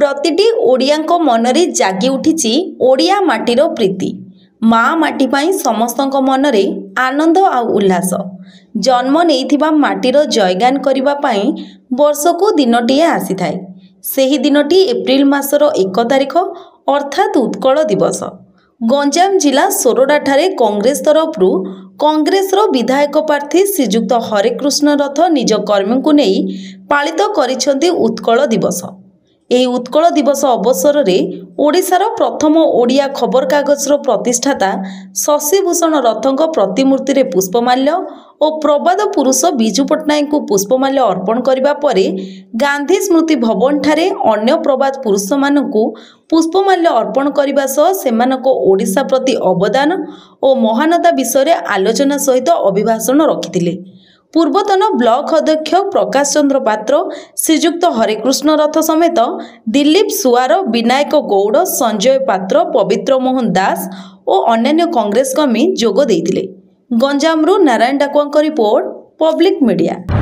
प्रतिटी ओडियांको मनरे जागी उठिछि ओडिया माटीर प्रीति। माँ माटी पाई समस्तंको मनरे आनंद आ उल्लास। जन्म नेइथिबा माटीर जयगान करिबा पाई वर्षको दिनटिए आसीथाए। सेही दिनटी एप्रिल मासर 1 तारिख अर्थात उत्कल दिवस। गंजाम जिला सोरडा ठारे कांग्रेस तरफरु कांग्रेसर विधायक प्रार्थी श्रीजुक्त हरेकृष्ण रथ निज कर्मी को नहीं पालित करिसेंति उत्कल दिवस। ଏହି ଉତ୍କଳ ଦିବସ ଅବସରରେ ଓଡ଼ିଶାର ପ୍ରଥମ ଓଡ଼ିଆ ଖବରକାଗଜର ପ୍ରତିଷ୍ଠାତା ଶଶିଭୂଷଣ ରଥଙ୍କ ପ୍ରତିମୂର୍ତ୍ତିରେ ପୁଷ୍ପମାଲ୍ୟ ଓ ପ୍ରବାଦ ପୁରୁଷ ବିଜୁ ପଟ୍ଟନାୟକଙ୍କୁ ପୁଷ୍ପମାଲ୍ୟ ଅର୍ପଣ କରିବା ପରେ ଗାନ୍ଧୀ ସ୍ମୃତି ଭବନଠାରେ ଅନ୍ୟ ପ୍ରବାଦ ପୁରୁଷମାନଙ୍କୁ ପୁଷ୍ପମାଲ୍ୟ ଅର୍ପଣ କରିବା ସହ ସେମାନଙ୍କ ଓଡ଼ିଶା ପ୍ରତି ଅବଦାନ ଓ ମହାନତା ବିଷୟରେ ଆଲୋଚନା ସହିତ ଅଭିଭାଷଣ ରଖିଥିଲେ। पूर्वतन ब्लॉक अध्यक्ष प्रकाश चंद्र पात्र, श्रीजुक्त हरेकृष्ण रथ समेत दिलीप सुआर, विनायक गौड़, संजय पात्र, पवित्र मोहन दास और अन्य कांग्रेस कर्मी जोग देइथिले। गंजामरू नारायण डाकुआंक रिपोर्ट, पब्लिक मीडिया।